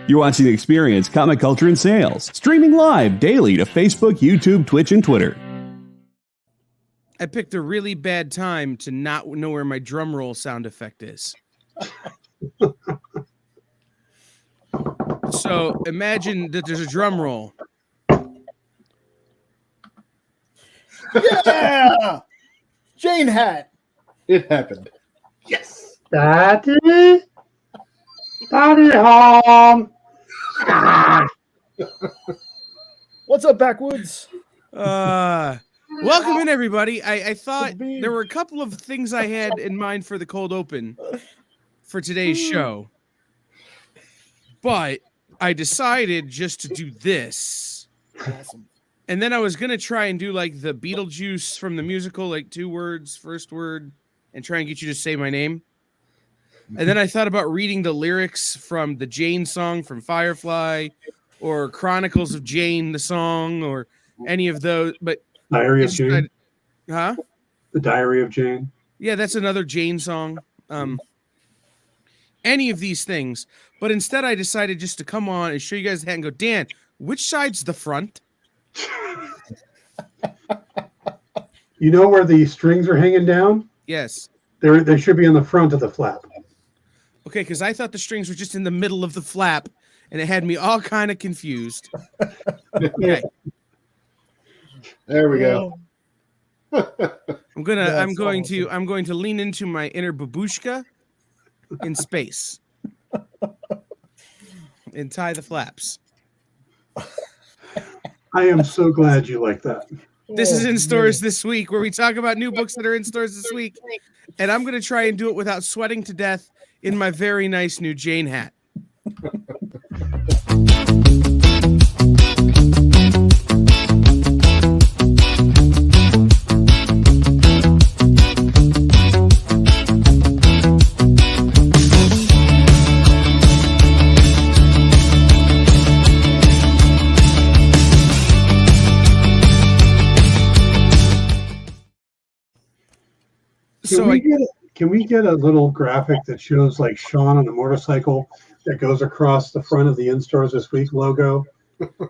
You're watching The Experience, Comic Culture and Sales, streaming live daily to Facebook, YouTube, Twitch, and Twitter. I picked a really bad time to not know where my drum roll sound effect is. So imagine that there's a drum roll. Yeah! Jane hat. It happened. Yes. Daddy? Daddy home. What's up, Backwoods? Welcome in, everybody. I thought there were a couple of things I had in mind for the cold open for today's show, but I decided just to do this. Awesome. And then I was going to try and do like the Beetlejuice from the musical, like 2 words, first word, and try and get you to say my name. And then I thought about reading the lyrics from the Jane song from Firefly or Chronicles of Jane, the song, or any of those. But Diary of Jane. Huh? The Diary of Jane. Yeah, that's another Jane song. Any of these things. But instead I decided just to come on and show you guys the hat and go, Dan, which side's the front? You know where the strings are hanging down? Yes. They should be on the front of the flap. Okay, because I thought the strings were just in the middle of the flap, and it had me all kind of confused. Okay. There we go. I'm going to lean into my inner babushka in space and tie the flaps. I am so glad you like that. This is in stores this week, where we talk about new books that are in stores this week, and I'm going to try and do it without sweating to death in my very nice new Jane hat. Can we get a little graphic that shows like Sean on a motorcycle that goes across the front of the In Stores This Week logo?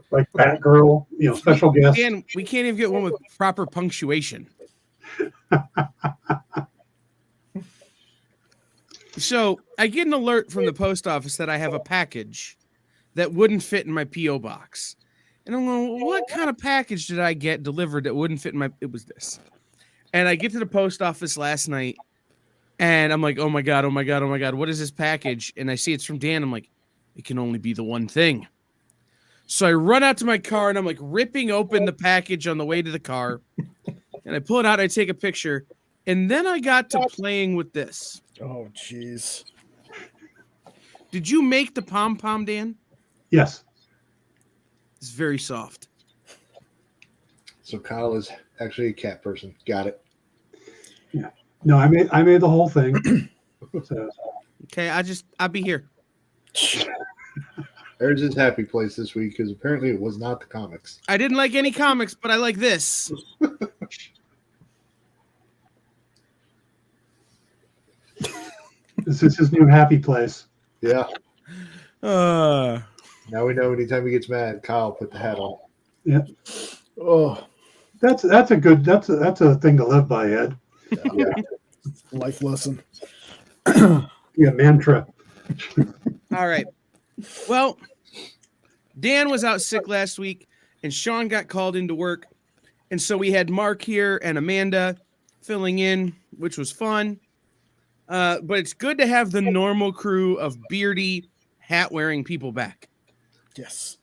Like Batgirl, special guest. We can't even get one with proper punctuation. So I get an alert from the post office that I have a package that wouldn't fit in my P.O. box. And I'm going, what kind of package did I get delivered that wouldn't fit in it was this. And I get to the post office last night, and I'm like, oh my God, what is this package? And I see it's from Dan. I'm like, it can only be the one thing. So I run out to my car, and I'm like ripping open the package on the way to the car. And I pull it out, and I take a picture. And then I got to playing with this. Oh, jeez. Did you make the pom-pom, Dan? Yes. It's very soft. So Kyle is actually a cat person. Got it. Yeah. No, I made the whole thing. So. Okay, I'll be here. There's his happy place this week because apparently it was not the comics. I didn't like any comics, but I like this. This is his new happy place. Yeah. Uh, Now we know anytime he gets mad, Kyle put the hat on. Yeah. Oh, that's a thing to live by, Ed. Yeah. life lesson. Yeah, mantra. All right. Well, Dan was out sick last week, and Sean got called into work. And so we had Mark here and Amanda filling in, which was fun. But it's good to have the normal crew of beardy, hat-wearing people back. Yes.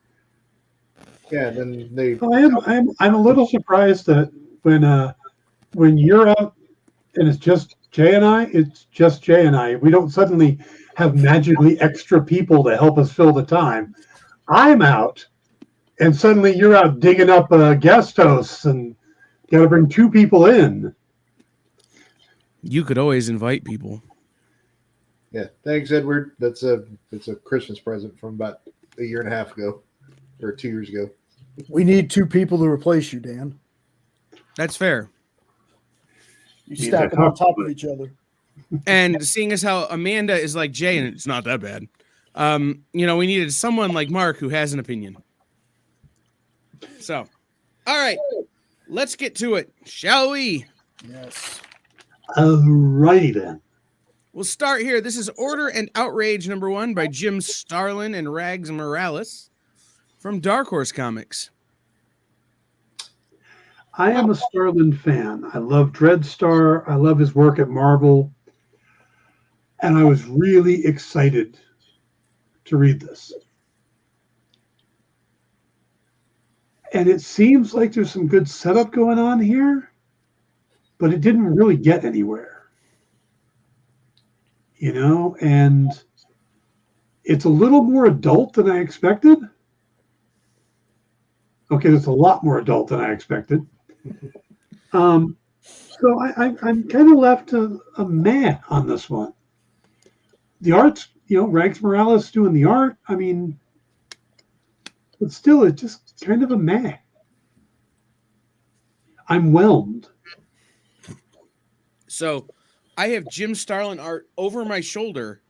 Yeah, and then they. I'm a little surprised that when you're out and it's just Jay and I, we don't suddenly have magically extra people to help us fill the time. I'm out, and suddenly you're out digging up guest hosts and got to bring 2 people in. You could always invite people. Yeah, thanks, Edward. It's a Christmas present from about a year and a half ago, or 2 years ago. We need 2 people to replace you, Dan. That's fair. You stack them on top of each other. And seeing as how Amanda is like Jay, and it's not that bad. We needed someone like Mark who has an opinion. So, all right, let's get to it, shall we? Yes. Alrighty then. We'll start here. This is Order and Outrage #1 by Jim Starlin and Rags Morales from Dark Horse Comics. I am a Starlin fan. I love Dreadstar. I love his work at Marvel. And I was really excited to read this. And it seems like there's some good setup going on here, but it didn't really get anywhere. And it's a little more adult than I expected. Okay, it's a lot more adult than I expected. So I'm kind of left a meh on this one. The art's, Rags Morales doing the art. I mean, but still, it's just kind of a meh. I'm whelmed. So I have Jim Starlin art over my shoulder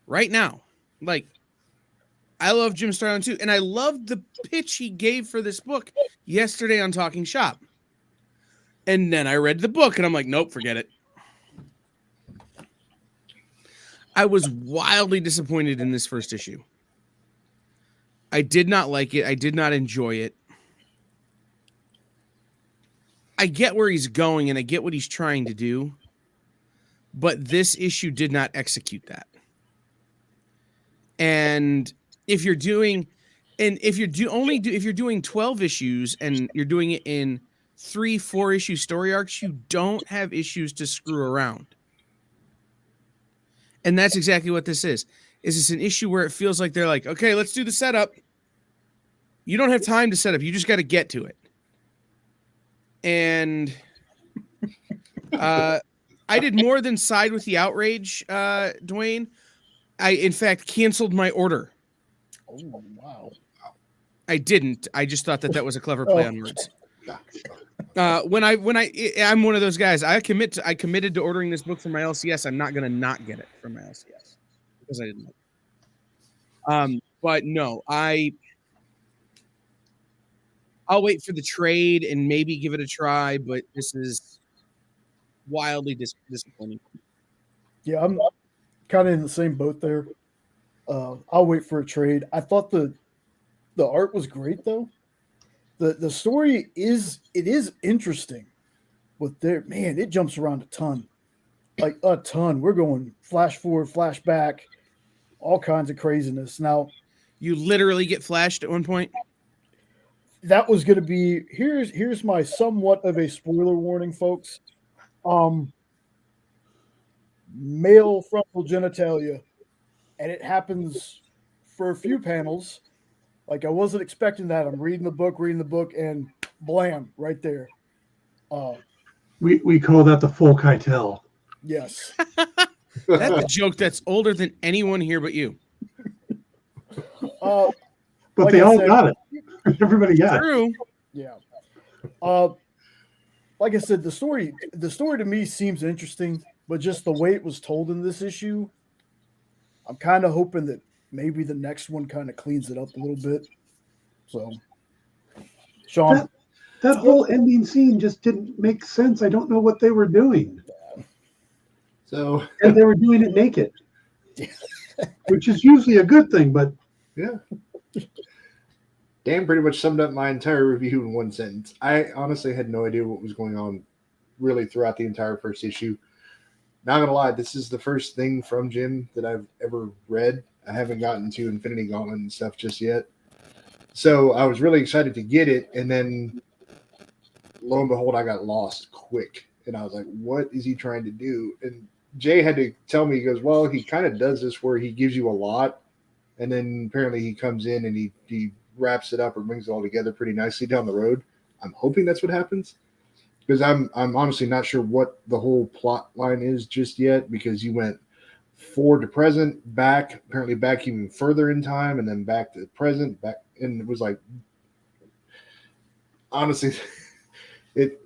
right now. Like, I love Jim Starlin too. And I loved the pitch he gave for this book yesterday on Talking Shop. And then I read the book and I'm like, nope, forget it. I was wildly disappointed in this first issue. I did not like it. I did not enjoy it. I get where he's going and I get what he's trying to do, but this issue did not execute that. And if you're doing 12 issues and you're doing it in 3-4 issue story arcs, you don't have issues to screw around. And that's exactly what this is. Is it's an issue where it feels like they're like, okay, let's do the setup. You don't have time to set up. You just got to get to it. And I did more than side with the outrage, Dwayne. I, in fact, canceled my order. Oh, wow. I didn't. I just thought that was a clever play on words. I'm one of those guys. I committed to ordering this book from my LCS. I'm not going to not get it from my LCS because I didn't like it. But no, I'll wait for the trade and maybe give it a try, but this is wildly disappointing. Yeah, I'm kind of in the same boat there. I'll wait for a trade. I thought the art was great though. The story is interesting, but it jumps around a ton. Like a ton. We're going flash forward, flash back, all kinds of craziness. Now, you literally get flashed at one point. That was going to be here's my somewhat of a spoiler warning, folks. Male frontal genitalia, and it happens for a few panels. Like I wasn't expecting that. I'm reading the book, and blam, right there. We call that the full Keitel. Yes. That's a joke that's older than anyone here but you. But like they all got it. Everybody got True. it. Yeah. Like I said, the story to me seems interesting, but just the way it was told in this issue, I'm kind of hoping that maybe the next one kind of cleans it up a little bit. So, Sean, that whole ending scene just didn't make sense. I don't know what they were doing. So, and they were doing it naked, which is usually a good thing, but yeah. Dan pretty much summed up my entire review in one sentence. I honestly had no idea what was going on really throughout the entire first issue. Not gonna lie, this is the first thing from Jim that I've ever read. I haven't gotten to Infinity Gauntlet and stuff just yet. So I was really excited to get it, and then lo and behold, I got lost quick. And I was like, what is he trying to do? And Jay had to tell me, he goes, well, he kind of does this where he gives you a lot, and then apparently he comes in and he wraps it up or brings it all together pretty nicely down the road. I'm hoping that's what happens, because I'm honestly not sure what the whole plot line is just yet, because you went forward to present, back, apparently back even further in time, and then back to present, back, and it was like, honestly, it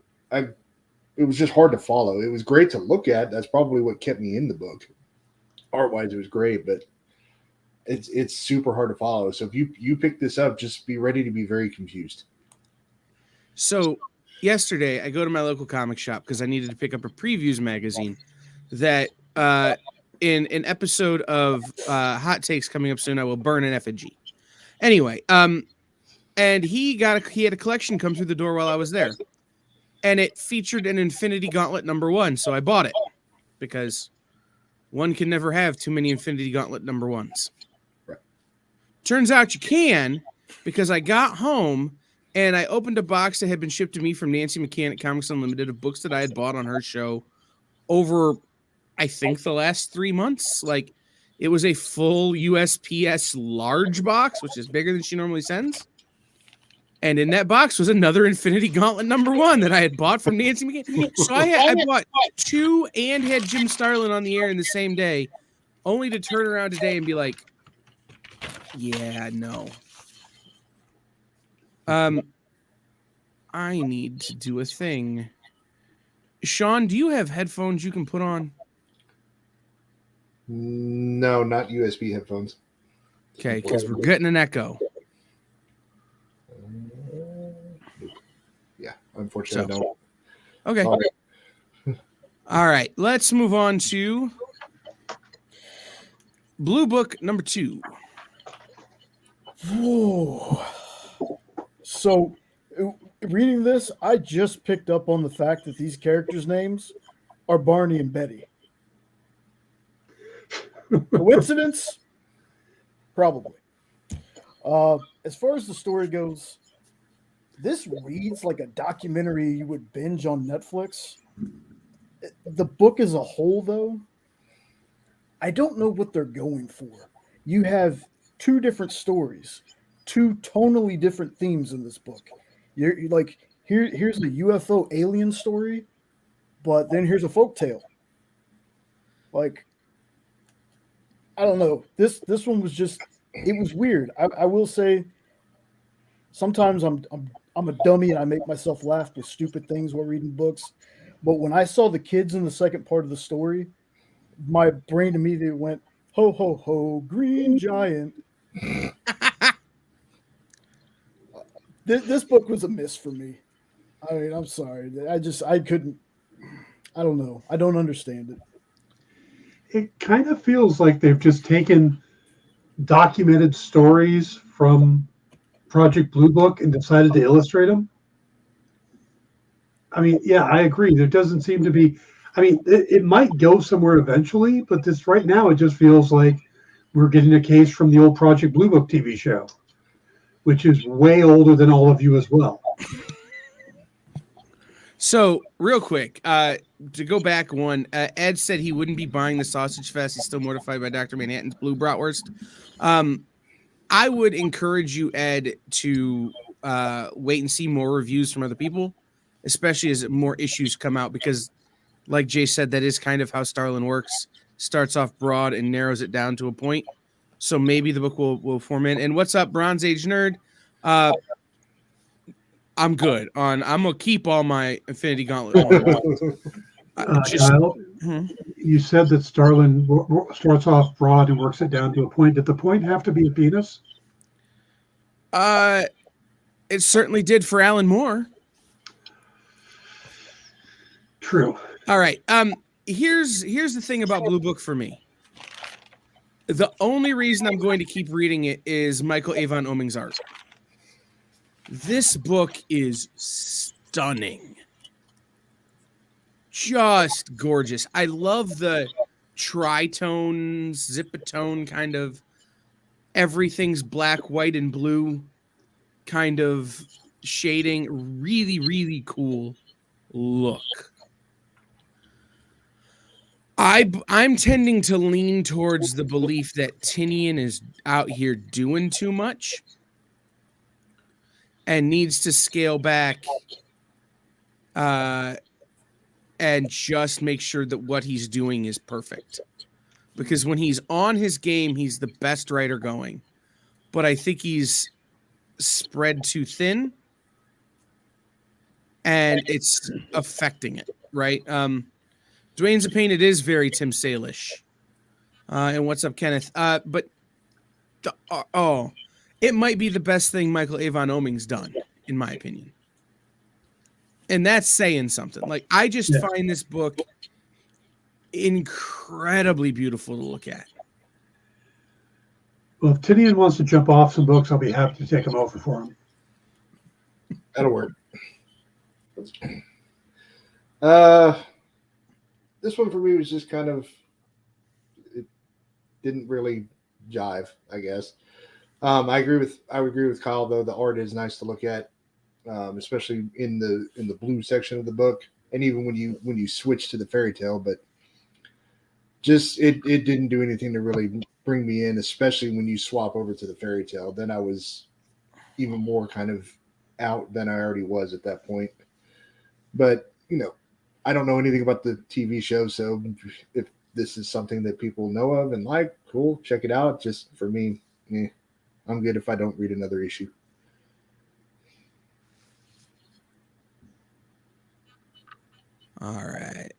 was just hard to follow. It was great to look at. That's probably what kept me in the book. Art-wise, it was great, but it's super hard to follow. So if you pick this up, just be ready to be very confused. So yesterday, I go to my local comic shop because I needed to pick up a previews magazine that in an episode of Hot Takes coming up soon, I will burn an effigy. Anyway, and he had a collection come through the door while I was there, and it featured an Infinity Gauntlet #1, so I bought it because one can never have too many Infinity Gauntlet #1s. Right. Turns out you can, because I got home and I opened a box that had been shipped to me from Nancy Mechanic Comics Unlimited of books that I had bought on her show over, I think, the last 3 months. Like, it was a full USPS large box, which is bigger than she normally sends. And in that box was another Infinity Gauntlet #1 that I had bought from Nancy McCann. So I bought 2 and had Jim Starlin on the air in the same day, only to turn around today and be like, yeah, no. I need to do a thing. Sean, do you have headphones you can put on? No, not USB headphones. Okay, because we're getting an echo. Yeah, unfortunately, I don't. Okay. All right, let's move on to Blue Book #2. Whoa. So, reading this, I just picked up on the fact that these characters' names are Barney and Betty. Coincidence? Probably. As far as the story goes, this reads like a documentary you would binge on Netflix. The book as a whole, though, I don't know what they're going for. You have 2 different stories, 2 tonally different themes in this book. You're like, here's a UFO alien story, but then here's a folktale. Like, I don't know. This one was just, it was weird. I will say, sometimes I'm a dummy and I make myself laugh with stupid things while reading books. But when I saw the kids in the second part of the story, my brain immediately went, ho, ho, ho, green giant. This book was a miss for me. I mean, I'm sorry. I couldn't, I don't know. I don't understand it. It kind of feels like they've just taken documented stories from Project Blue Book and decided to illustrate them. I mean, yeah, I agree. There doesn't seem to be, I mean, it might go somewhere eventually, but this right now, it just feels like we're getting a case from the old Project Blue Book TV show, which is way older than all of you as well. So, real quick, to go back one, Ed said he wouldn't be buying the Sausage Fest. He's still mortified by Dr. Manhattan's Blue Bratwurst. I would encourage you, Ed, to wait and see more reviews from other people, especially as more issues come out, because, like Jay said, that is kind of how Starlin works. Starts off broad and narrows it down to a point. So maybe the book will form in. And what's up, Bronze Age Nerd? I'm good on. I'm gonna keep all my Infinity Gauntlet. Kyle, you said that Starlin starts off broad and works it down to a point. Did the point have to be a penis? It certainly did for Alan Moore. True. All right. Here's the thing about Blue Book for me. The only reason I'm going to keep reading it is Michael Avon Oeming's art. This book is stunning. Just gorgeous. I love the tritone, zipatone kind of everything's black, white, and blue kind of shading. Really, really cool look. I'm tending to lean towards the belief that Tinian is out here doing too much and needs to scale back and just make sure that what he's doing is perfect. Because when he's on his game, he's the best writer going. But I think he's spread too thin and it's affecting it, right? Dwayne Zapain, it is very Tim Salish. And what's up, Kenneth? But it might be the best thing Michael Avon Oeming's done, in my opinion. And that's saying something. Like, I just find this book incredibly beautiful to look at. Well, if Tinian wants to jump off some books, I'll be happy to take them over for him. That'll work. This one for me was just kind of, it didn't really jive, I guess. I would agree with Kyle, though. The art is nice to look at, especially in the blue section of the book, and even when you switch to the fairy tale. But just it didn't do anything to really bring me in, especially when you swap over to the fairy tale. Then I was even more kind of out than I already was at that point. But I don't know anything about the TV show, so if this is something that people know of and like, cool, check it out. Just for me, I'm good if I don't read another issue. All right.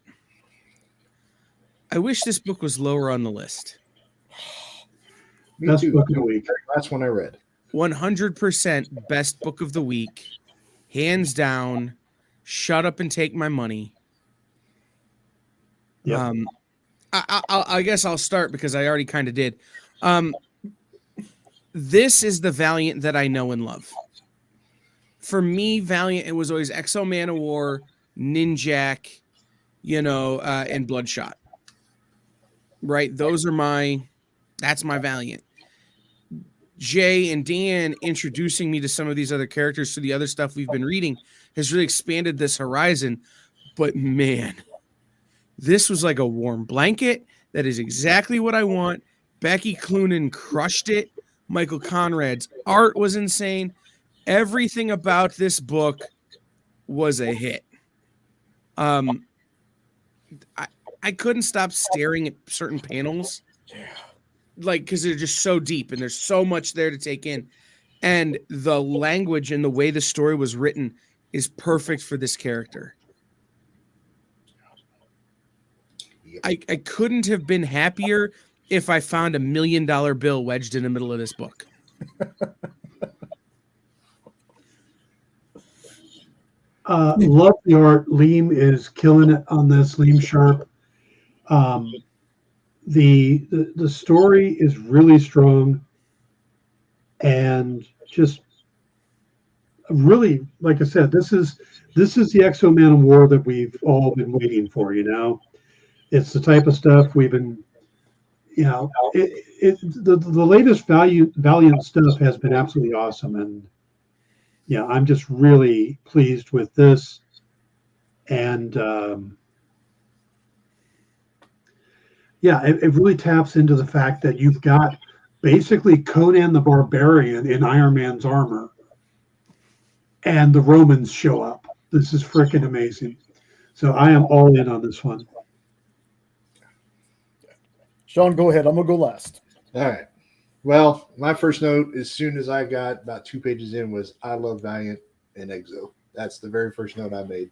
I wish this book was lower on the list. Me Best too. book of the week. Last one I read. 100% best book of the week. Hands down. Shut up and take my money. Yep. I guess I'll start because I already kind of did. This is the Valiant that I know and love. For me, Valiant, it was always Exo Man of War, Ninjak, and Bloodshot. Right? That's my Valiant. Jay and Dan introducing me to some of these other characters, to the other stuff we've been reading, has really expanded this horizon. But man, this was like a warm blanket. That is exactly what I want. Becky Cloonan crushed it. Michael Conrad's art was insane. Everything about this book was a hit. I couldn't stop staring at certain panels. Like, because they're just so deep and there's so much there to take in. And the language and the way the story was written is perfect for this character. I couldn't have been happier if I found $1 million bill wedged in the middle of this book. Love the art. Liam is killing it on this. Liam Sharp. The story is really strong and just really, like I said, this is the Exo Man of War that we've all been waiting for. It's the type of stuff we've been, the latest Valiant stuff has been absolutely awesome, and I'm just really pleased with this, and it really taps into the fact that you've got basically Conan the Barbarian in Iron Man's armor, and the Romans show up. This is freaking amazing. So I am all in on this one. Sean, go ahead. I'm going to go last. All right. Well, my first note, as soon as I got about 2 pages in, was I love Valiant and Exo. That's the very first note I made.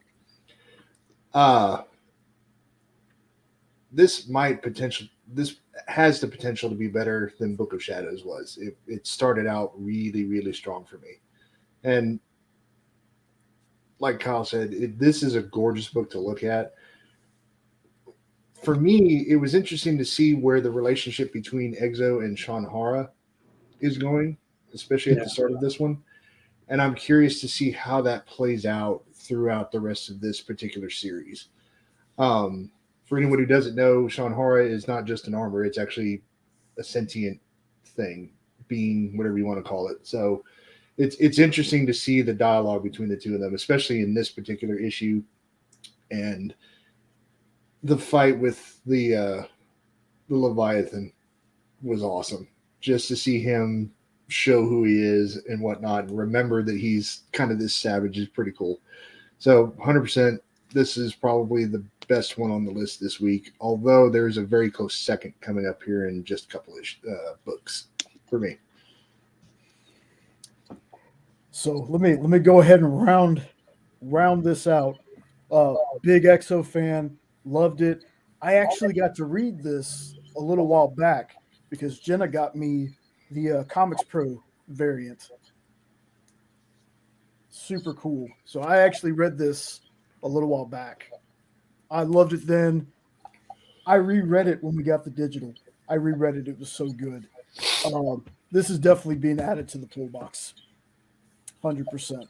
This has the potential to be better than Book of Shadows was. It started out really, really strong for me. And like Kyle said, this is a gorgeous book to look at. For me, it was interesting to see where the relationship between Exo and Sean Hara is going, especially at the start of this one. And I'm curious to see how that plays out throughout the rest of this particular series. For anyone who doesn't know, Sean Hara is not just an armor. It's actually a sentient thing, being, whatever you want to call it. So it's interesting to see the dialogue between the two of them, especially in this particular issue. And the fight with the Leviathan was awesome. Just to see him show who he is and whatnot, and remember that he's kind of this savage is pretty cool. So 100%, this is probably the best one on the list this week, although there's a very close second coming up here in just a couple of books for me. So let me go ahead and round this out. Big Exo fan, loved it. I actually got to read this a little while back because Jenna got me the Comics Pro variant. Super cool. So I actually read this a little while back. I loved it then. I reread it when we got the digital. I reread it. It was so good. This is definitely being added to the pull box. 100%.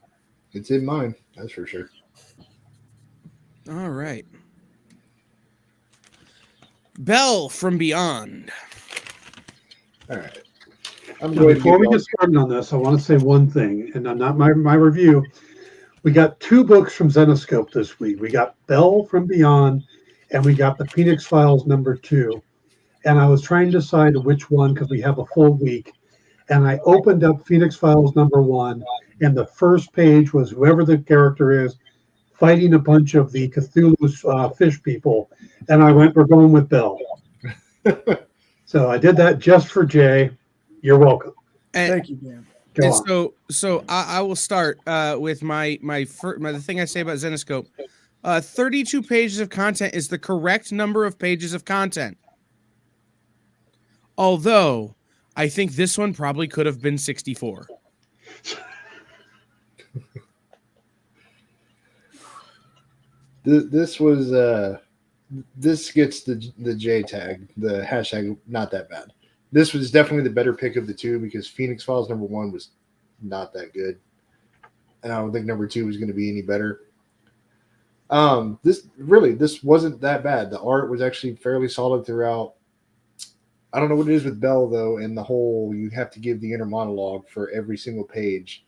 It's in mine, that's for sure. All right. Bell from Beyond. All right. Before we get started on this, I want to say one thing, and not my review. We got 2 books from Zenoscope this week. We got Bell from Beyond, and we got the Phoenix Files #2. And I was trying to decide which one because we have a full week. And I opened up Phoenix Files #1, and the first page was whoever the character is fighting a bunch of the Cthulhu fish people. And I went, we're going with Bell. So I did that just for Jay. You're welcome. Thank you, Dan. Go on. So I will start with the thing I say about Zenoscope. 32 pages of content is the correct number of pages of content. Although I think this one probably could have been 64. This was this gets the J tag, the hashtag not that bad. This was definitely the better pick of the 2 because Phoenix Files #1 was not that good. And I don't think #2 was going to be any better. This wasn't that bad. The art was actually fairly solid throughout. I don't know what it is with Belle though, and the whole you have to give the inner monologue for every single page,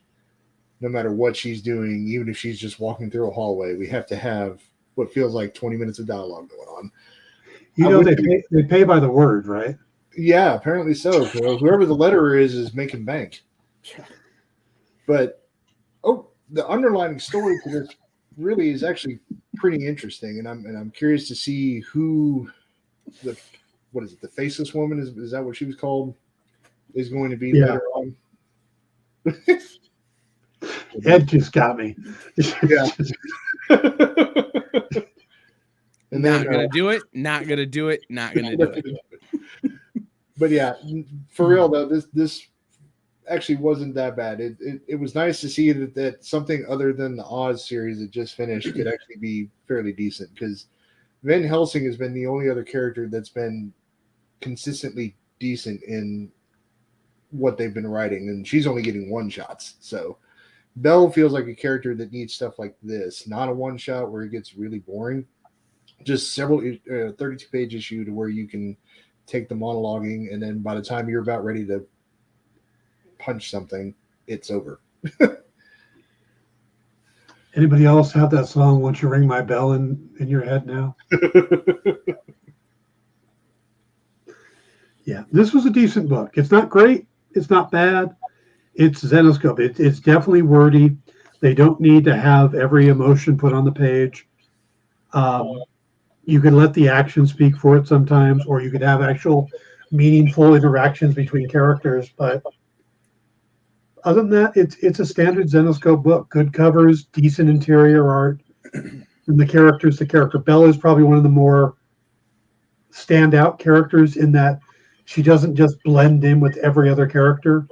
no matter what she's doing, even if she's just walking through a hallway. We have to have what feels like 20 minutes of dialogue going on. You know they pay by the word, right? Yeah, apparently so. Whoever the letterer is making bank. But the underlying story for this really is actually pretty interesting, and I'm curious to see who the faceless woman is that what she was called? Is going to be later on. Ed just got me. Yeah. And Not gonna do it. Not gonna do it. Not gonna do it. But yeah, for real though, this actually wasn't that bad. It was nice to see that something other than the Oz series that just finished could actually be fairly decent, because Van Helsing has been the only other character that's been consistently decent in what they've been writing, and she's only getting one-shots. So Belle feels like a character that needs stuff like this, not a one-shot where it gets really boring. Just several 32-page issue to where you can take the monologuing, and then by the time you're about ready to punch something, it's over. Anybody else have that song, Won't You Ring My Bell, in your head now? Yeah, this was a decent book. It's not great. It's not bad. It's Zenoscope. It's definitely wordy. They don't need to have every emotion put on the page. You can let the action speak for it sometimes, or you could have actual meaningful interactions between characters. But other than that, it's a standard Zenoscope book. Good covers, decent interior art, and the character Belle is probably one of the more standout characters in that she doesn't just blend in with every other character.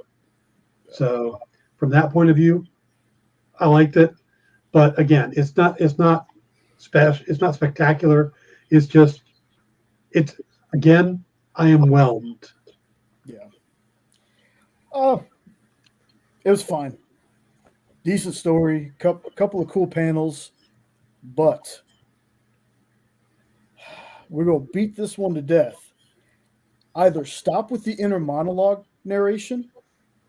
So from that point of view, I liked it. But again, it's not special. It's not spectacular. It's again, I am whelmed. Yeah. It was fine. Decent story, couple of cool panels, but we're going to beat this one to death. Either stop with the inner monologue narration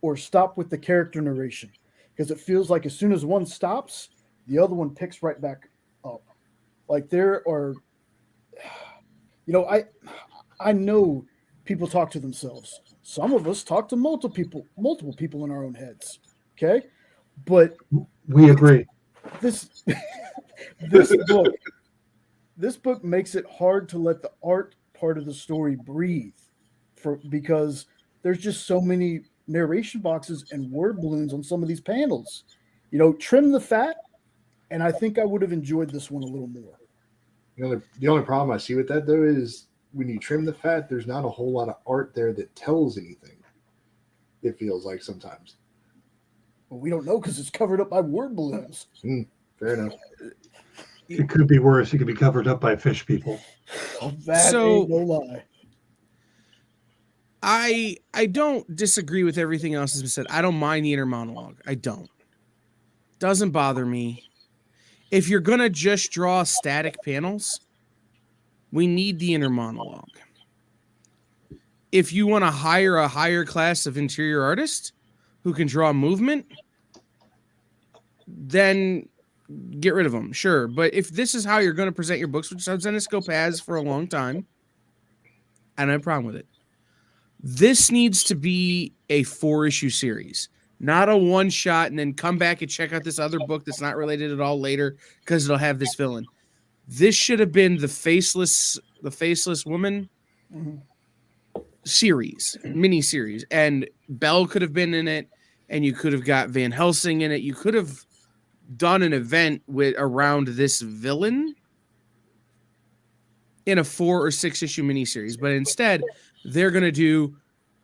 or stop with the character narration, because it feels like as soon as one stops, the other one picks right back up. Like there are, I know people talk to themselves. Some of us talk to multiple people in our own heads. Okay. But we agree. This book makes it hard to let the art part of the story breathe because there's just so many narration boxes and word balloons on some of these panels. Trim the fat, and I think I would have enjoyed this one a little more. The only problem I see with that though is when you trim the fat, there's not a whole lot of art there that tells anything. It feels like sometimes. Well, we don't know because it's covered up by word balloons. Fair enough. It could be worse. It could be covered up by fish people. Oh, that ain't no lie. I don't disagree with everything else that's been said. I don't mind the inner monologue. I don't. Doesn't bother me. If you're gonna just draw static panels, we need the inner monologue. If you want to hire a higher class of interior artist who can draw movement, then get rid of them. Sure. But if this is how you're going to present your books, which Zenescope has for a long time, I don't have a problem with it. This needs to be a 4-issue series, not a one-shot and then come back and check out this other book that's not related at all later because it'll have this villain. This should have been the faceless woman series, mini-series. And Belle could have been in it, and you could have got Van Helsing in it. You could have done an event around this villain in a 4 or 6 issue miniseries, but instead they're going to do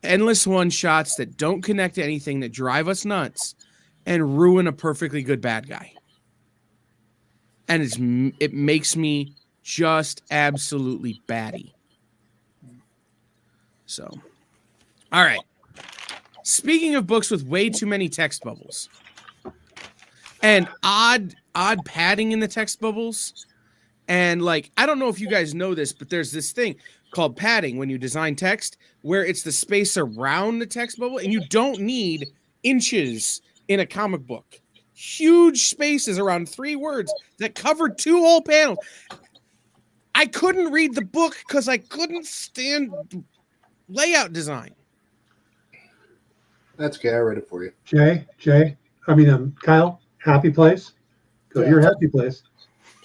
endless one-shots that don't connect to anything, that drive us nuts and ruin a perfectly good bad guy. And it makes me just absolutely batty. So, all right. Speaking of books with way too many text bubbles and odd padding in the text bubbles, and like, I don't know if you guys know this, but there's this thing called padding when you design text where it's the space around the text bubble, and you don't need inches in a comic book. Huge spaces around 3 words that cover 2 whole panels. I couldn't read the book because I couldn't stand layout design. That's okay. I read it for you. Kyle, happy place. Go to your happy place.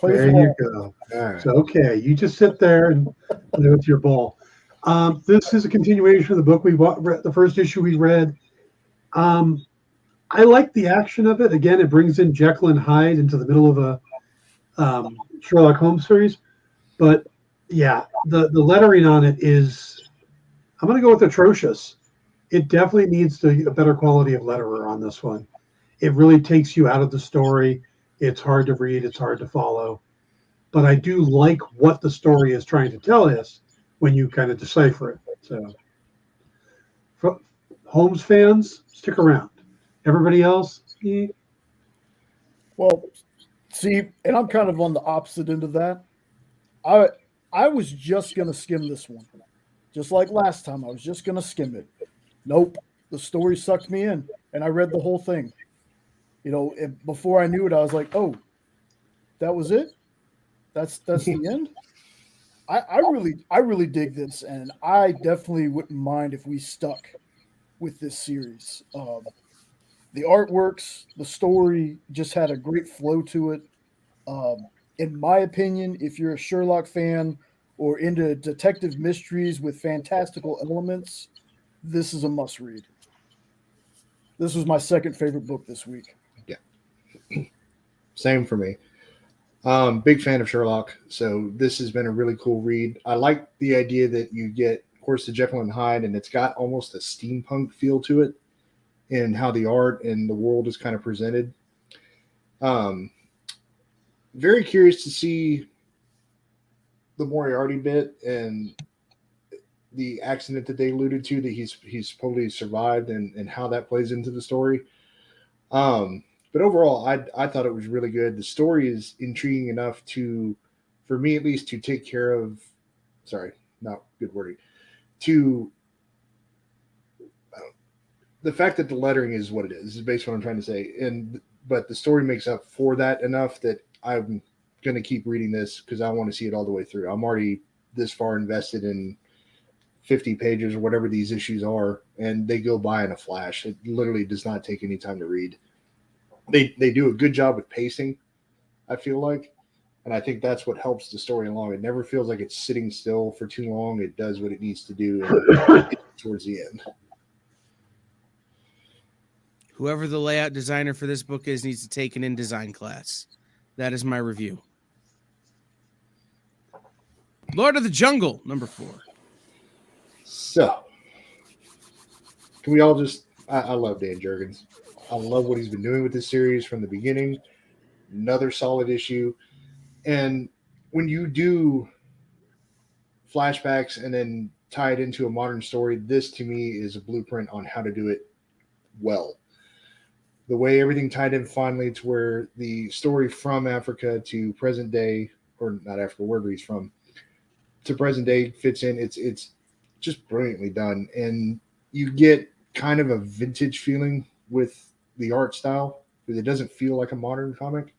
There you go. All right. So, okay, you just sit there and play with your ball. This is a continuation of the book the first issue we read. I like the action of it. Again, it brings in Jekyll and Hyde into the middle of a Sherlock Holmes series. But yeah, the lettering on it is, I'm going to go with atrocious. It definitely needs a better quality of letterer on this one. It really takes you out of the story. It's hard to read. It's hard to follow. But I do like what the story is trying to tell us when you kind of decipher it. So, for Holmes fans, stick around. Everybody else, Well, see, and I'm kind of on the opposite end of that. I was just going to skim this one. Just like last time, I was just going to skim it. Nope. The story sucked me in, and I read the whole thing. You know, before I knew it, I was like, oh, that was it? That's the end? I really dig this, and I definitely wouldn't mind if we stuck with this series. The artworks, the story just had a great flow to it. In my opinion, if you're a Sherlock fan or into detective mysteries with fantastical elements, this is a must-read. This was my second favorite book this week. Yeah. Same for me. Big fan of Sherlock, so this has been a really cool read. I like the idea that you get, of course, the Jekyll and Hyde, and it's got almost a steampunk feel to it in how the art and the world is kind of presented. Very curious to see the Moriarty bit and the accident that they alluded to that he's supposedly survived and how that plays into the story. But overall, I thought it was really good. The story is intriguing enough for me at least, to take care of, sorry, not good wording, the fact that the lettering is what it is basically what I'm trying to say. But the story makes up for that enough that I'm going to keep reading this because I want to see it all the way through. I'm already this far invested in 50 pages or whatever these issues are, and they go by in a flash. It literally does not take any time to read. They do a good job with pacing, I feel like, and I think that's what helps the story along. It never feels like it's sitting still for too long. It does what it needs to do towards the end. Whoever the layout designer for this book is needs to take an InDesign class. That is my review. Lord of the Jungle, number 4. So, can we all just I love Dan Jurgens. I love what he's been doing with this series from the beginning. Another solid issue. And when you do flashbacks and then tie it into a modern story, this to me is a blueprint on how to do it well. The way everything tied in finally to where the story from Africa to present day, or not Africa, wherever he's from, to present day fits in. It's just brilliantly done. And you get kind of a vintage feeling with the art style because it doesn't feel like a modern comic.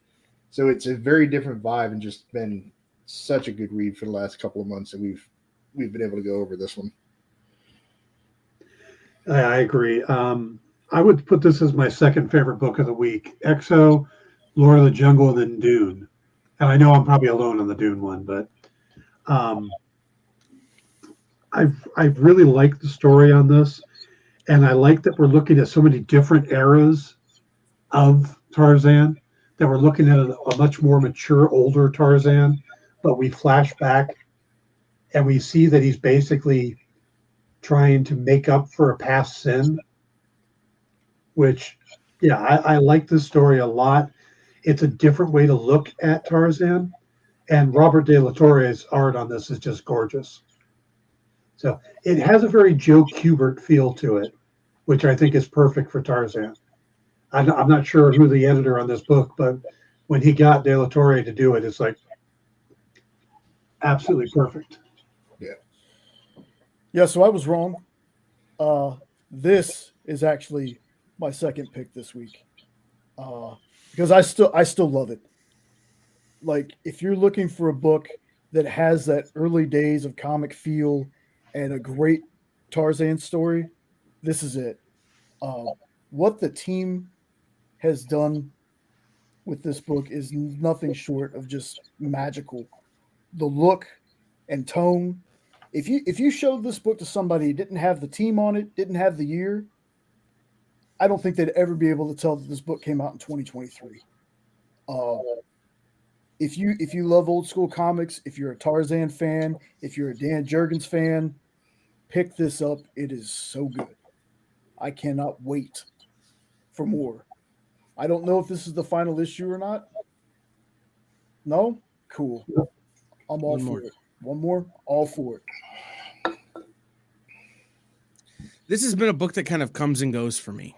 So it's a very different vibe and just been such a good read for the last couple of months that we've been able to go over this one. I agree. I would put this as my second favorite book of the week. Exo, Lord of the Jungle, and then Dune. And I know I'm probably alone on the Dune one, but I've really liked the story on this. And I like that we're looking at so many different eras of Tarzan, that we're looking at a much more mature, older Tarzan, but we flash back and we see that he's basically trying to make up for a past sin, which, yeah, I like this story a lot. It's a different way to look at Tarzan, and Robert De La Torre's art on this is just gorgeous. So it has a very Joe Kubert feel to it, which I think is perfect for Tarzan. I'm not sure who the editor on this book, but when he got De La Torre to do it, it's like absolutely perfect. Yeah, so I was wrong. This is actually my second pick this week because I still love it. Like, if you're looking for a book that has that early days of comic feel and a great Tarzan story, this is it. What the team has done with this book is nothing short of just magical. The look and tone. If you showed this book to somebody who didn't have the team on it, didn't have the year, I don't think they'd ever be able to tell that this book came out in 2023. If you love old school comics, if you're a Tarzan fan, if you're a Dan Jurgens fan, pick this up. It is so good. I cannot wait for more. I don't know if this is the final issue or not. No? Cool. I'm all for it. One more? All for it. This has been a book that kind of comes and goes for me.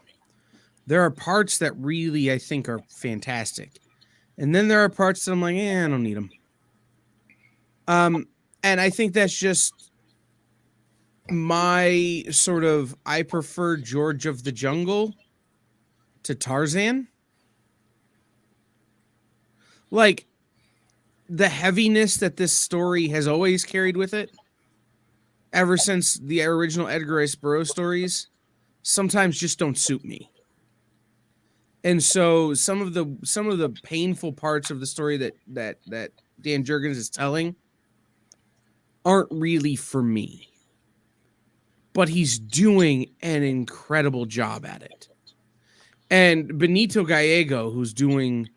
There are parts that really, I think, are fantastic. And then there are parts that I'm like, I don't need them. And I think that's just my sort of, I prefer George of the Jungle to Tarzan. Like, the heaviness that this story has always carried with it, ever since the original Edgar Rice Burroughs stories, sometimes just don't suit me. And so some of the painful parts of the story that Dan Jurgens is telling aren't really for me. But he's doing an incredible job at it. And Benito Gallego, who's doing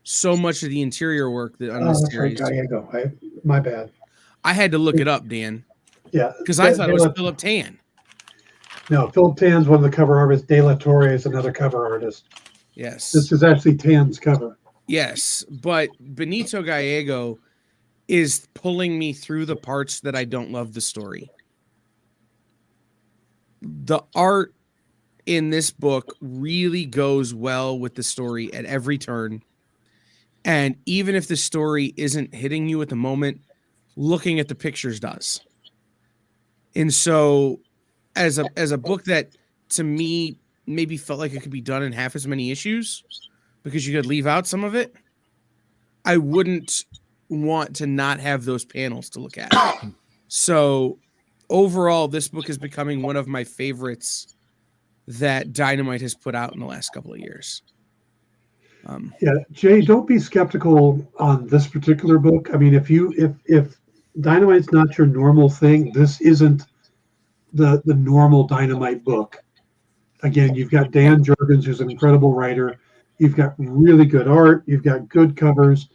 so much of the interior work that on this series. Gallego. My bad. I had to look it up, Dan. Yeah. Because I thought it was Philip Tan. No, Philip Tan's one of the cover artists. De La Torre is another cover artist. Yes. This is actually Tan's cover. Yes, but Benito Gallego is pulling me through the parts that I don't love the story. The art in this book really goes well with the story at every turn. And even if the story isn't hitting you at the moment, looking at the pictures does. And so as a book that to me maybe felt like it could be done in half as many issues because you could leave out some of it, I wouldn't want to not have those panels to look at. So overall, this book is becoming one of my favorites that Dynamite has put out in the last couple of years. Yeah, Jay, don't be skeptical on this particular book. I mean, if Dynamite's not your normal thing, this isn't the normal Dynamite book. Again, you've got Dan Jurgens, who's an incredible writer. You've got really good art. You've got good covers.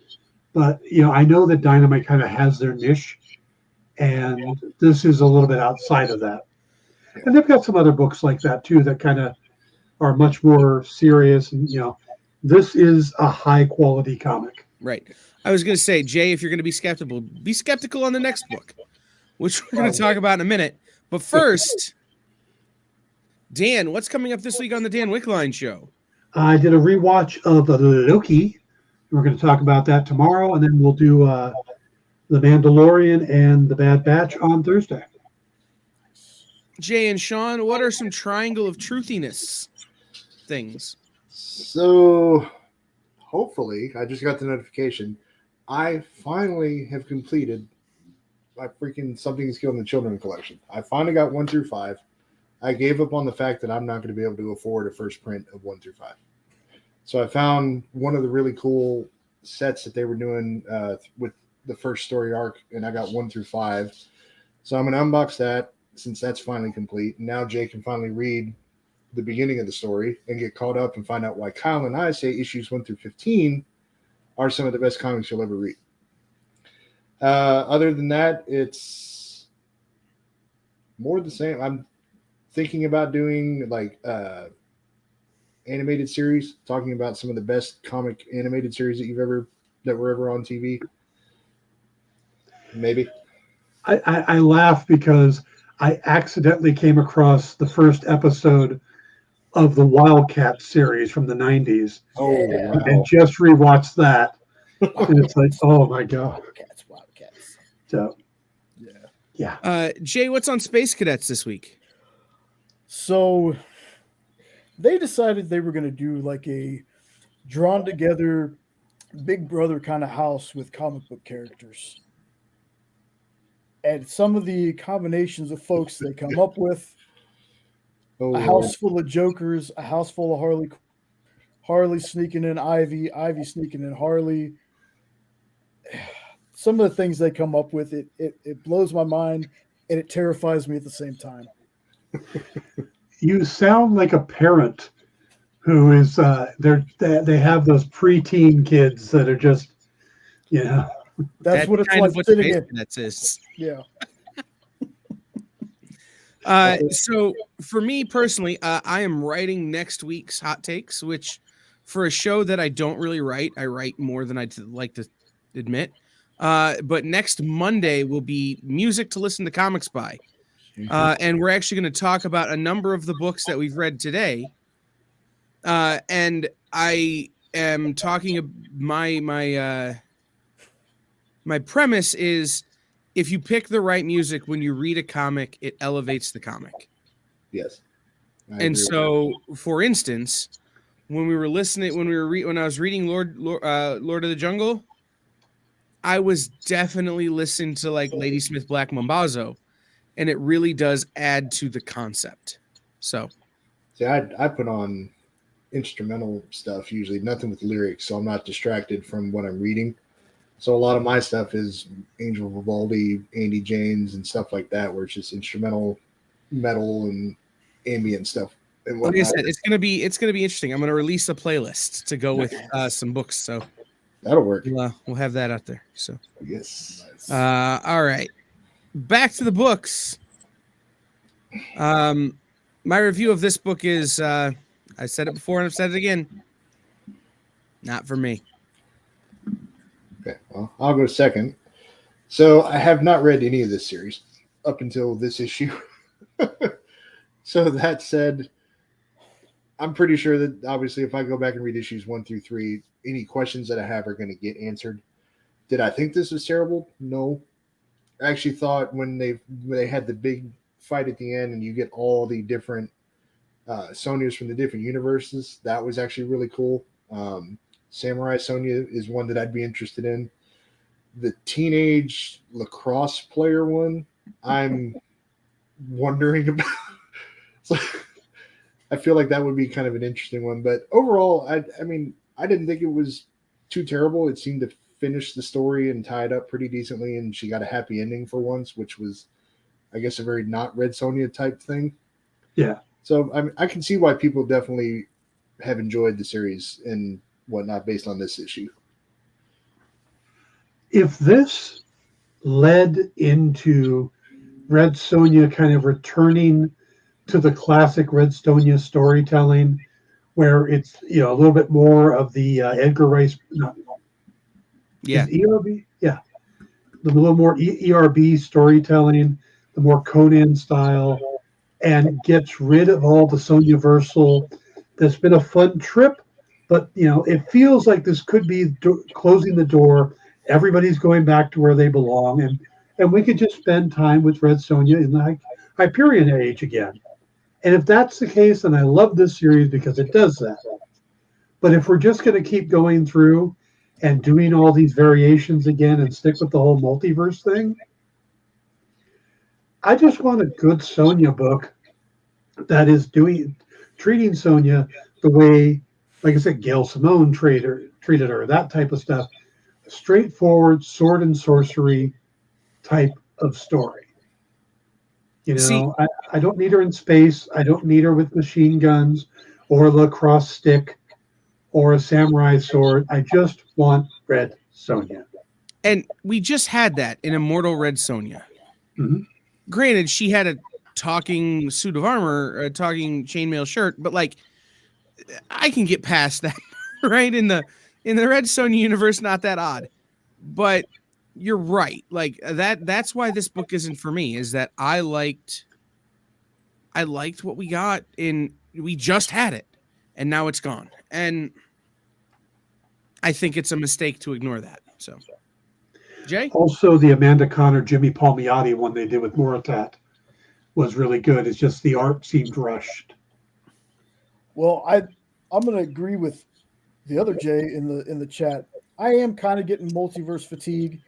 But, I know that Dynamite kind of has their niche, and this is a little bit outside of that. And they've got some other books like that, too, that kind of are much more serious, and this is a high quality comic. Right. I was going to say, Jay, if you're going to be skeptical on the next book, which we're going to talk about in a minute. But first, Dan, what's coming up this week on the Dan Wickline show? I did a rewatch of Loki. We're going to talk about that tomorrow, and then we'll do The Mandalorian and The Bad Batch on Thursday. Jay and Sean, what are some Triangle of Truthiness things? So, hopefully, I just got the notification. I finally have completed my freaking Something's Killing the Children collection. I finally got 1 through 5. I gave up on the fact that I'm not going to be able to afford a first print of 1 through 5. So I found one of the really cool sets that they were doing with the first story arc, and I got 1 through 5. So I'm going to unbox that since that's finally complete. And now Jay can finally read the beginning of the story and get caught up and find out why Kyle and I say issues 1 through 15 are some of the best comics you'll ever read. Other than that, it's more the same. I'm thinking about doing like animated series, talking about some of the best comic animated series that were ever on TV. Maybe. I laugh because I accidentally came across the first episode of the Wildcat series from the 90s. Oh, Yeah. wow. And just rewatched that. And it's like, oh my God. Wildcats. So, Yeah. yeah. Jay, what's on Space Cadets this week? So they decided they were going to do like a drawn together Big Brother kind of house with comic book characters. And some of the combinations of folks they come up with, a house full of Jokers, a house full of Harley sneaking in Ivy sneaking in Harley. Some of the things they come up with, it blows my mind and it terrifies me at the same time. You sound like a parent who is they have those preteen kids that are just That's what it's kind like of what sitting Space in. Cadets is. Yeah. So for me personally, I am writing next week's hot takes, which for a show that I don't really write, I write more than I'd like to admit. But next Monday will be music to listen to comics by. And we're actually going to talk about a number of the books that we've read today. And I am talking my premise is if you pick the right music when you read a comic, it elevates the comic. Yes. And so, for instance, when I was reading Lord of the Jungle, I was definitely listening to like Ladysmith Black Mambazo, and it really does add to the concept. So, See, I put on instrumental stuff usually, nothing with lyrics, so I'm not distracted from what I'm reading. So a lot of my stuff is Angel Vivaldi, Andy James, and stuff like that, where it's just instrumental metal and ambient stuff. And like I said, it's gonna be interesting. I'm gonna release a playlist to go with some books, so that'll work. We'll have that out there. So Yes. all right, back to the books. My review of this book is I said it before and I've said it again. Not for me. Okay, well, I'll go second. So I have not read any of this series up until this issue. So that said, I'm pretty sure that obviously if I go back and read issues 1 through 3, any questions that I have are going to get answered. Did I think this was terrible? No. I actually thought when they had the big fight at the end and you get all the different Sonias from the different universes, that was actually really cool. Samurai Sonia is one that I'd be interested in. The teenage lacrosse player one, I'm wondering about. So, I feel like that would be kind of an interesting one. But overall, I mean, I didn't think it was too terrible. It seemed to finish the story and tie it up pretty decently, and she got a happy ending for once, which was, I guess, a very not Red Sonja type thing. Yeah. So I can see why people definitely have enjoyed the series and whatnot based on this issue. If this led into Red Sonja kind of returning to the classic Red Sonja storytelling where it's a little bit more of the Edgar Rice. No, Yeah. is ERB? Yeah, the little more ERB storytelling, the more Conan style, and gets rid of all the Sonya Versal. That's been a fun trip, but it feels like this could be closing the door. Everybody's going back to where they belong, and we could just spend time with Red Sonja in the Hyperion age again. And if that's the case, then I love this series because it does that. But if we're just going to keep going through and doing all these variations again and stick with the whole multiverse thing, I just want a good Sonya book that is treating Sonya the way, like I said, Gail Simone treated her, that type of stuff. Straightforward sword and sorcery type of story. See- I don't need her in space. I don't need her with machine guns or a lacrosse stick or a samurai sword. I just want Red Sonja. And we just had that in Immortal Red Sonja. Mhm. Granted, she had a talking suit of armor, a talking chainmail shirt, but like I can get past that, right? In the Red Sonja universe, not that odd. But you're right. Like that's why this book isn't for me, is that I liked what we got we just had it and now it's gone. And I think it's a mistake to ignore that. So Jay? Also, the Amanda Connor, Jimmy Palmiotti one they did with Moritat was really good. It's just the art seemed rushed. Well, I'm going to agree with the other Jay in the chat. I am kind of getting multiverse fatigue,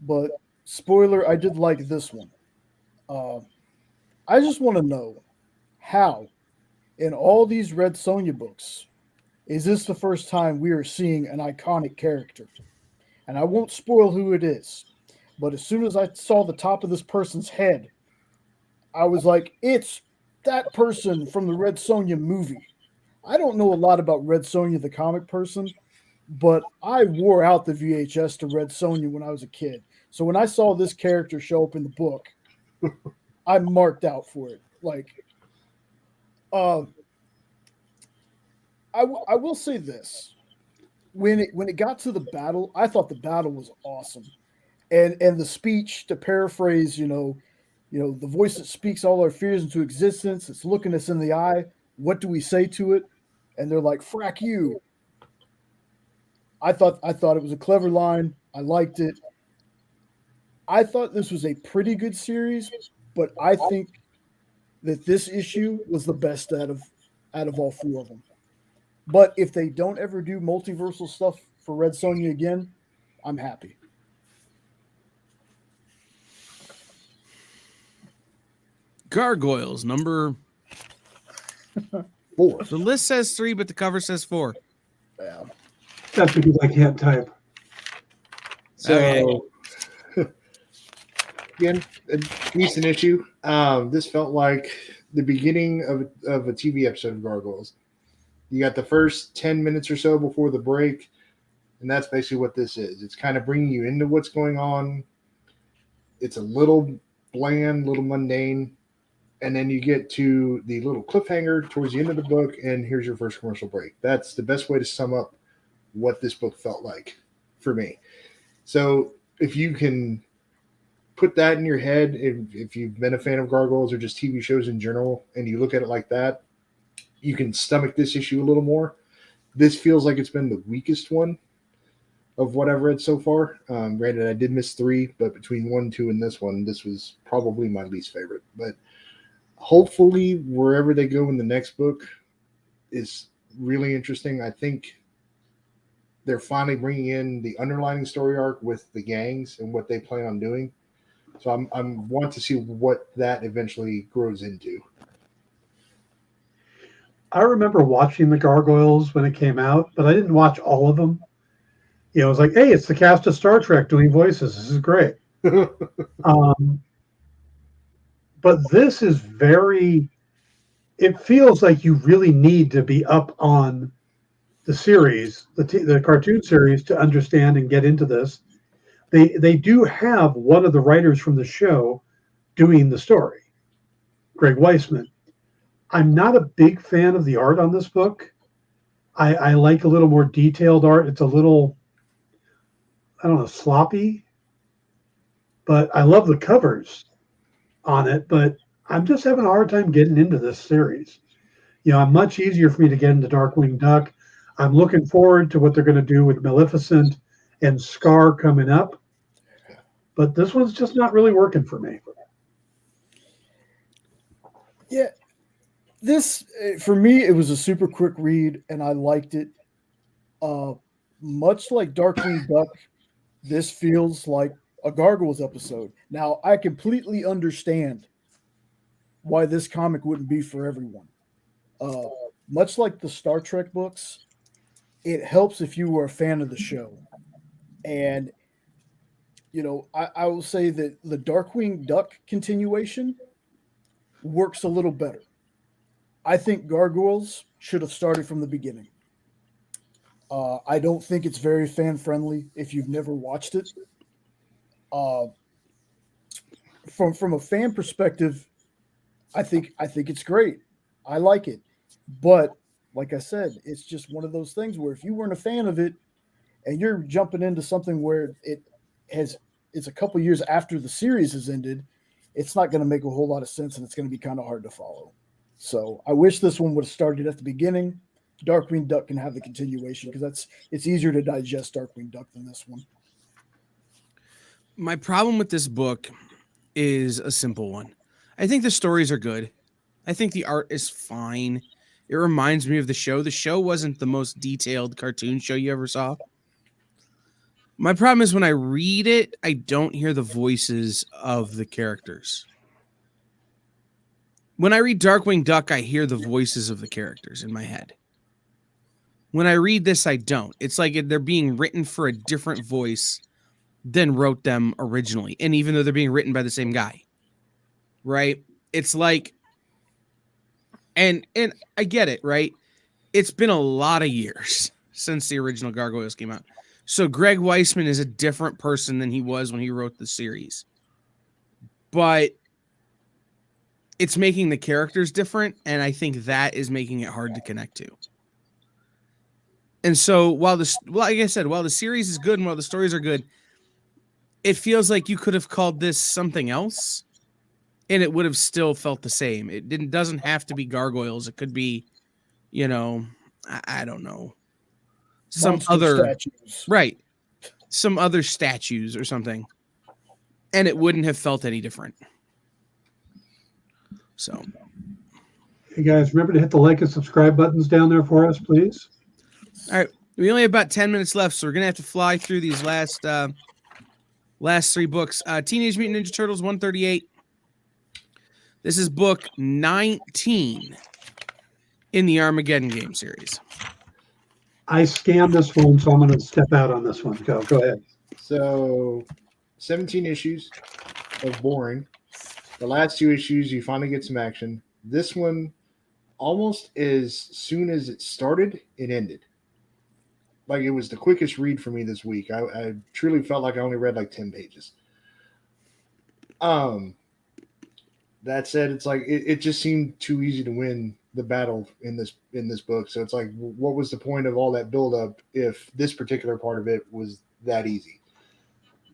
but spoiler, I did like this one. I just want to know how, in all these Red Sonja books, is this the first time we are seeing an iconic character? And I won't spoil who it is, but as soon as I saw the top of this person's head, I was like, it's that person from the Red Sonja movie. I don't know a lot about Red Sonja, the comic person, but I wore out the VHS to Red Sonja when I was a kid. So when I saw this character show up in the book, I marked out for it. Like, I will say this: when it got to the battle, I thought the battle was awesome, and the speech, to paraphrase, the voice that speaks all our fears into existence. It's looking us in the eye. What do we say to it? And they're like, "Frack you." I thought it was a clever line. I liked it. I thought this was a pretty good series, but I think that this issue was the best out of all four of them. But if they don't ever do multiversal stuff for Red Sonja again, I'm happy. Gargoyles, number 4. The list says 3, but the cover says 4. Yeah. That's because I can't type. So, again, a decent issue. This felt like the beginning of a TV episode of Gargoyles. You got the first 10 minutes or so before the break, and that's basically what this is. It's kind of bringing you into what's going on. It's a little bland, little mundane, and then you get to the little cliffhanger towards the end of the book, and here's your first commercial break. That's the best way to sum up what this book felt like for me. So if you can put that in your head, if you've been a fan of Gargoyles or just TV shows in general, and you look at it like that, you can stomach this issue a little more. This feels like it's been the weakest one of what I've read so far. Granted, I did miss 3, but between 1, 2, and this one, this was probably my least favorite. But hopefully, wherever they go in the next book is really interesting. I think they're finally bringing in the underlining story arc with the gangs and what they plan on doing. So I'm want to see what that eventually grows into. I remember watching the Gargoyles when it came out, but I didn't watch all of them. It was like, hey, it's the cast of Star Trek doing voices. This is great. But this is it feels like you really need to be up on the series, the cartoon series, to understand and get into this. They do have one of the writers from the show doing the story, Greg Weisman. I'm not a big fan of the art on this book. I like a little more detailed art. It's a little, I don't know, sloppy, but I love the covers on it. But I'm just having a hard time getting into this series. Much easier for me to get into Darkwing Duck. I'm looking forward to what they're going to do with Maleficent and Scar coming up. But this one's just not really working for me. Yeah, this for me, it was a super quick read, and I liked it. Much like Darkwing Duck, this feels like a Gargoyles episode. Now, I completely understand why this comic wouldn't be for everyone. Much like the Star Trek books, it helps if you were a fan of the show. And, I will say that the Darkwing Duck continuation works a little better. I think Gargoyles should have started from the beginning. I don't think it's very fan friendly if you've never watched it. From a fan perspective, I think it's great. I like it, but like I said, it's just one of those things where if you weren't a fan of it and you're jumping into something where it's a couple years after the series has ended, it's not going to make a whole lot of sense, and it's going to be kind of hard to follow. So I wish this one would have started at the beginning. Darkwing Duck can have the continuation because it's easier to digest Darkwing Duck than this one. My problem with this book is a simple one. I think the stories are good. I think the art is fine. It reminds me of the show. The show wasn't the most detailed cartoon show you ever saw. My problem is when I read it, I don't hear the voices of the characters. When I read Darkwing Duck, I hear the voices of the characters in my head. When I read this, I don't. It's like they're being written for a different voice than wrote them originally. And even though they're being written by the same guy, right? It's like, and I get it, right? It's been a lot of years since the original Gargoyles came out. So Greg Weisman is a different person than he was when he wrote the series. But it's making the characters different, and I think that is making it hard to connect to. And so like I said, while the series is good and while the stories are good, it feels like you could have called this something else and it would have still felt the same. It doesn't have to be Gargoyles. It could be, I don't know, some Monster other statues. Right. Some other statues or something. And it wouldn't have felt any different. So, Hey guys, remember to hit the like and subscribe buttons down there for us, please. all right, we only have about 10 minutes left, so we're gonna have to fly through these last three books. Teenage Mutant Ninja Turtles 138. This is book 19 in the Armageddon game series. I scanned this one, so I'm going to step out on this one. Go ahead. So 17 issues of boring. The last two issues, you finally get some action. This one, almost as soon as it started, it ended. Like, it was the quickest read for me this week. I truly felt like I only read like 10 pages. That said, it's like it just seemed too easy to win the battle in this book. So it's like, what was the point of all that buildup if this particular part of it was that easy?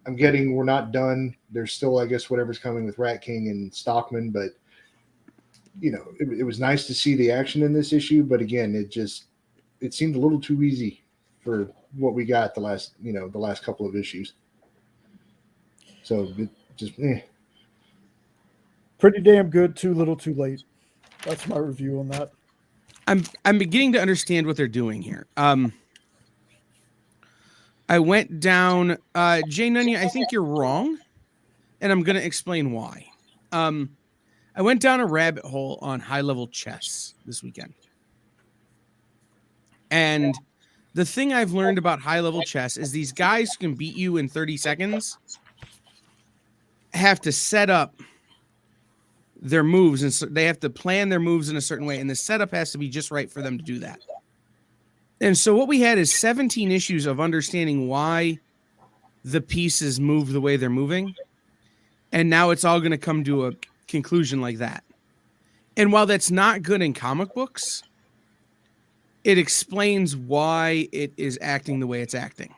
I'm getting we're not done. There's still, I guess, whatever's coming with Rat King and Stockman, but it was nice to see the action in this issue. But again, it seemed a little too easy for what we got the last couple of issues. So it just Pretty damn good. Too little, too late. That's my review on that. I'm beginning to understand what they're doing here. I went down, Jay Nunya, I think you're wrong, and I'm going to explain why. I went down a rabbit hole on high-level chess this weekend. And the thing I've learned about high-level chess is these guys who can beat you in 30 seconds have to set up their moves, and so they have to plan their moves in a certain way, and the setup has to be just right for them to do that. And so what we had is 17 issues of understanding why the pieces move the way they're moving, and now it's all going to come to a conclusion like that. And while that's not good in comic books, it explains why it is acting the way it's acting.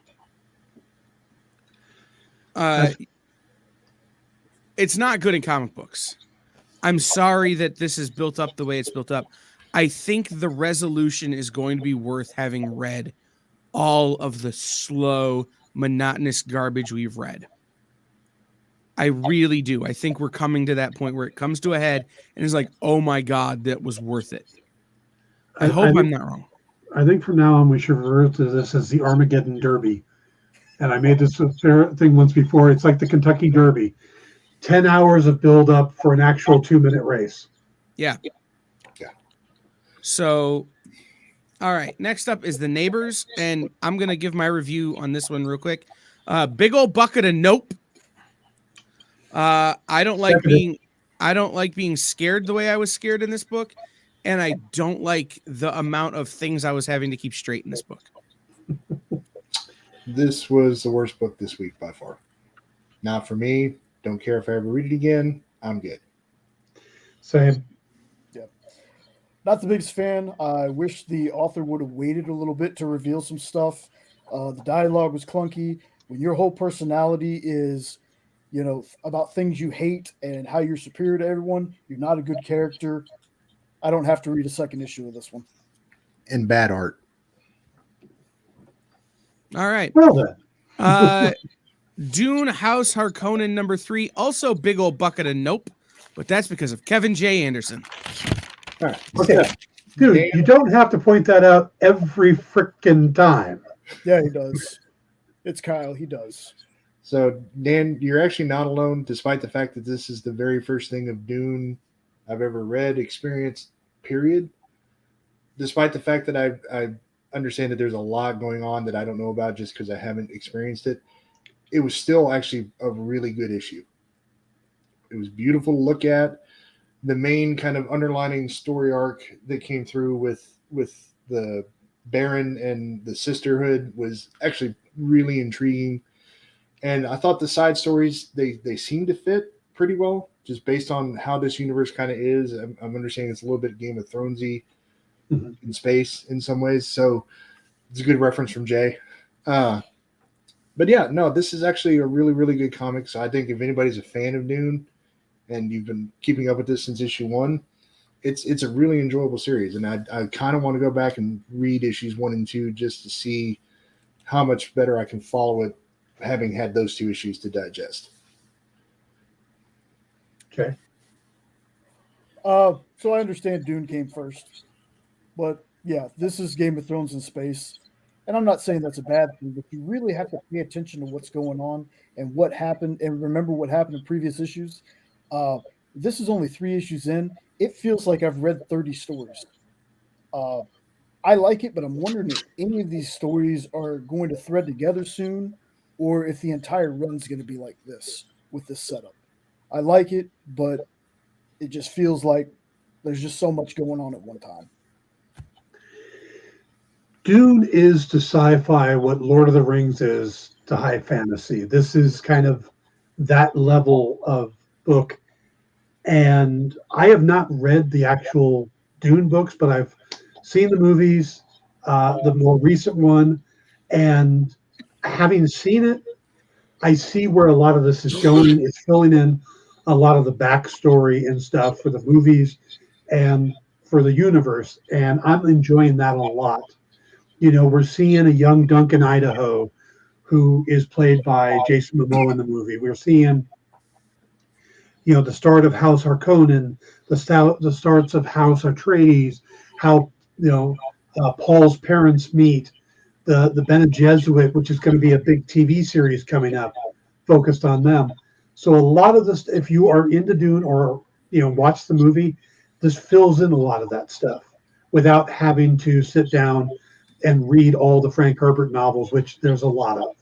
It's not good in comic books. I'm sorry that this is built up the way it's built up. I think the resolution is going to be worth having read all of the slow, monotonous garbage we've read. I really do. I think we're coming to that point where it comes to a head and it's like, oh my God, that was worth it. I hope I'm not wrong. I think from now on we should refer to this as the Armageddon Derby. And I made this thing once before. It's like the Kentucky Derby. 10 hours of build up for an actual 2-minute race. Yeah. So, all right. Next up is The Neighbors. And I'm going to give my review on this one real quick. Big old bucket of nope. I don't like being scared the way I was scared in this book. And I don't like the amount of things I was having to keep straight in this book. This was the worst book this week by far. Not for me. Don't care if I ever read it again. I'm good. Same. Yeah. Not the biggest fan. I wish the author would have waited a little bit to reveal some stuff. The dialogue was clunky. When your whole personality is, about things you hate and how you're superior to everyone, you're not a good character. I don't have to read a second issue of this one. And bad art. All right. Well then. Dune House Harkonnen #3, also big old bucket of nope, but that's because of Kevin J. Anderson. All right. Okay. Dude, you don't have to point that out every frickin' time. Yeah, he does. It's Kyle. He does. So, Dan, you're actually not alone, despite the fact that this is the very first thing of Dune I've ever read, experienced, period. Despite the fact that I understand that there's a lot going on that I don't know about just because I haven't experienced it, it was still actually a really good issue. It was beautiful to look at. The main kind of underlining story arc that came through with the Baron and the sisterhood was actually really intriguing. And I thought the side stories, they seemed to fit pretty well, just based on how this universe kind of is. I'm understanding it's a little bit Game of Thronesy in space in some ways. So it's a good reference from Jay. But yeah, no, this is actually a really, really good comic. So I think if anybody's a fan of Dune and you've been keeping up with this since issue 1, it's a really enjoyable series. And I kind of want to go back and read issues 1 and 2 just to see how much better I can follow it, having had those 2 issues to digest. Okay. So I understand Dune came first. But yeah, this is Game of Thrones in space. And I'm not saying that's a bad thing, but you really have to pay attention to what's going on and what happened and remember what happened in previous issues. This is only 3 issues in. It feels like I've read 30 stories. I like it, but I'm wondering if any of these stories are going to thread together soon or if the entire run's going to be like this with this setup. I like it, but it just feels like there's just so much going on at one time. Dune is to sci-fi what Lord of the Rings is to high fantasy. This is kind of that level of book. And I have not read the actual Dune books, but I've seen the movies, the more recent one. And having seen it, I see where a lot of this is going. It's filling in a lot of the backstory and stuff for the movies and for the universe. And I'm enjoying that a lot. We're seeing a young Duncan Idaho who is played by Jason Momoa in the movie. We're seeing, the start of House Harkonnen, the starts of House Atreides, how, Paul's parents meet, the Bene Gesserit, which is going to be a big TV series coming up, focused on them. So a lot of this, if you are into Dune or, watch the movie, this fills in a lot of that stuff without having to sit down and read all the Frank Herbert novels, which there's a lot of.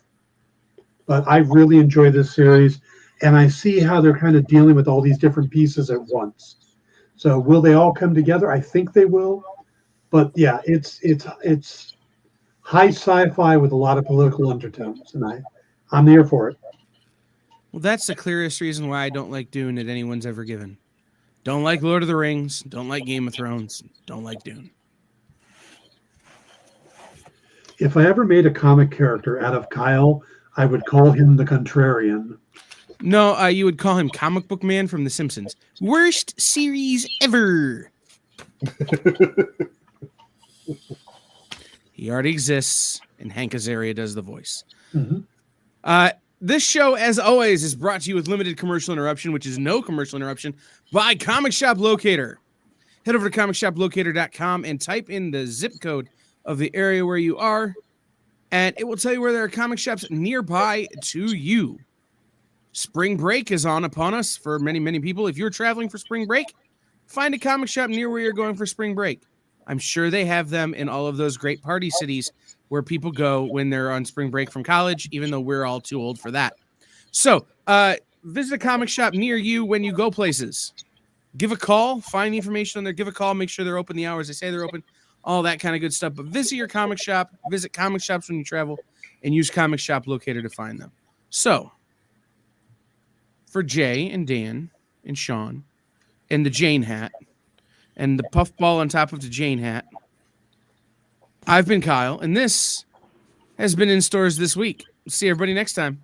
But I really enjoy this series, and I see how they're kind of dealing with all these different pieces at once. So will they all come together? I think they will. But yeah, it's high sci-fi with a lot of political undertones, and I'm here for it. Well, that's the clearest reason why I don't like Dune that anyone's ever given. Don't like Lord of the Rings, don't like Game of Thrones, don't like Dune. if I ever made a comic character out of Kyle, I would call him the Contrarian. No, you would call him Comic Book Man from The Simpsons. Worst series ever. He already exists, and Hank Azaria does the voice. Mm-hmm. This show, as always, is brought to you with limited commercial interruption, which is no commercial interruption, by Comic Shop Locator. Head over to comicshoplocator.com and type in the zip code of the area where you are, and it will tell you where there are comic shops nearby to you. Spring break is upon us for many, many people. If you're traveling for spring break, find a comic shop near where you're going for spring break. I'm sure they have them in all of those great party cities where people go when they're on spring break from college, even though we're all too old for that. So visit a comic shop near you when you go places. Give a call, find the information on there, give a call, make sure they're open the hours they say they're open, all that kind of good stuff. But visit your comic shop, visit comic shops when you travel, and use Comic Shop Locator to find them. So, for Jay and Dan and Sean and the Jane hat and the puffball on top of the Jane hat, I've been Kyle, and this has been In Stores This Week. See everybody next time.